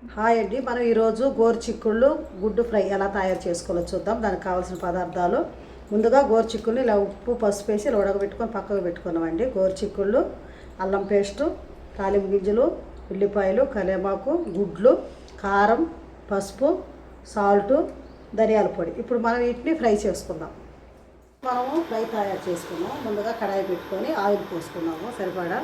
Hi అండి, మనం ఈరోజు గోరుచిక్కుళ్ళు గుడ్డు ఫ్రై ఎలా తయారు చేసుకోవాలో చూద్దాం. దానికి కావాల్సిన పదార్థాలు ముందుగా గోరుచిక్కుళ్ళు ఇలా ఉప్పు పసుపు వేసి ఇలా ఉడకబెట్టుకొని పక్కకు పెట్టుకున్నామండి. గోరుచిక్కుళ్ళు, అల్లం పేస్టు, తాలింపు గింజలు, ఉల్లిపాయలు, కరివేపాకు, గుడ్లు, కారం, పసుపు, సాల్టు, ధనియాల పొడి. ఇప్పుడు మనం వీటిని ఫ్రై చేసుకుందాం. మనము ఫ్రై తయారు చేసుకున్నాం. ముందుగా కడాయి పెట్టుకొని ఆయిల్ పోసుకున్నాము సరిపడా.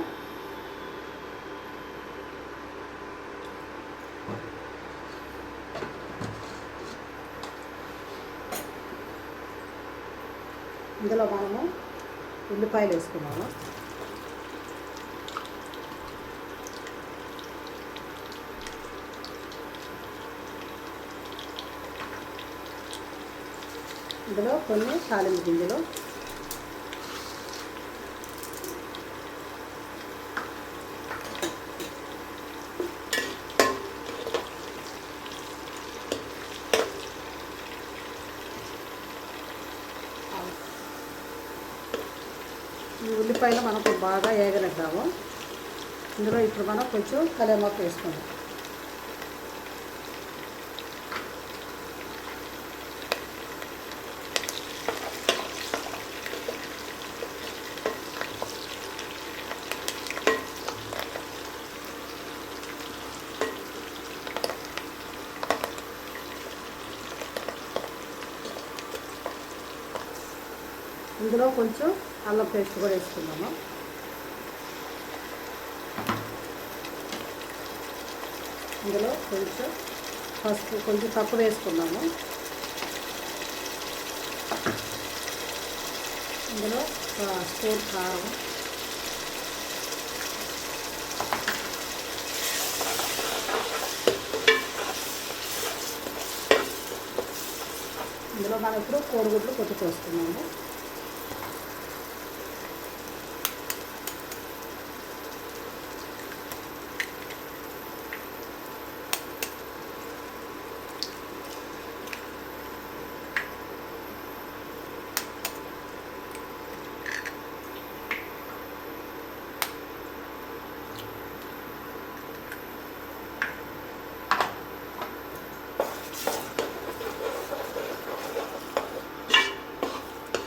ఇందులో మనము ఉల్లిపాయలు వేసుకున్నాము. ఇందులో కొన్ని తాలింపు గింజలు, ఈ ఉల్లిపాయలు మనకు బాగా వేగనిద్దాము. ఇందులో ఇప్పుడు మనం కొంచెం కరివేపాకు వేసుకుందాం. ఇందులో కొంచెం అల్లం పేస్ట్ కూడా వేసుకున్నాము. ఇందులో కొంచెం పసుపు కొంచెం తక్కువ వేసుకున్నాము. ఇందులో స్పూన్ కారం, ఇందులో మనం ఇప్పుడు కోడిగుడ్లు కొట్టి పోసుకున్నాము.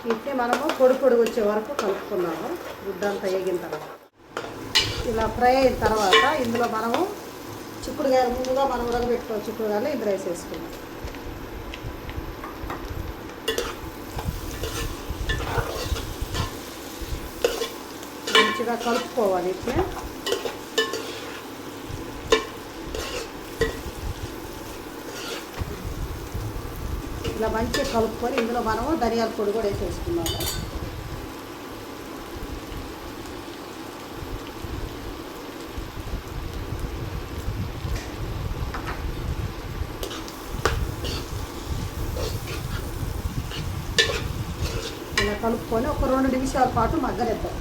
వీటిని మనము పొడి వచ్చే వరకు కలుపుకున్నాము. గుడ్డంతా వేగిన తర్వాత ఇలా ఫ్రై అయిన తర్వాత ఇందులో మనము చిక్కుడుకాయలు ముందుగా మనం ఉడకబెట్టుకున్న చిక్కుడుకాయలు ఇందులో వేసేసుకున్నాం. మంచిగా కలుపుకోవాలి. వీటిని ఇలా మంచిగా కలుపుకొని ఇందులో మనము ధనియాల పొడి కూడా వేసేసుకున్నాము. ఇలా కలుపుకొని ఒక 2 నిమిషాల పాటు మగ్గనిద్దాం.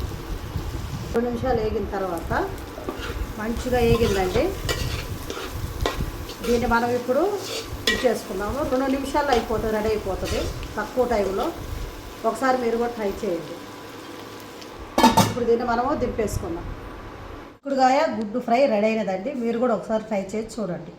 2 నిమిషాలు వేగిన తర్వాత మంచిగా వేగిందండి. దీన్ని మనం ఇప్పుడు చేసుకున్నాము. 2 నిమిషాల్లో అయిపోతుంది, రెడీ అయిపోతుంది తక్కువ టైంలో. ఒకసారి మీరు కూడా ట్రై చేయండి. ఇప్పుడు దీన్ని మనము దింపేసుకున్నాం. చిక్కుడుకాయ గుడ్డు ఫ్రై రెడీ అయినదండి. మీరు కూడా ఒకసారి ట్రై చేసి చూడండి.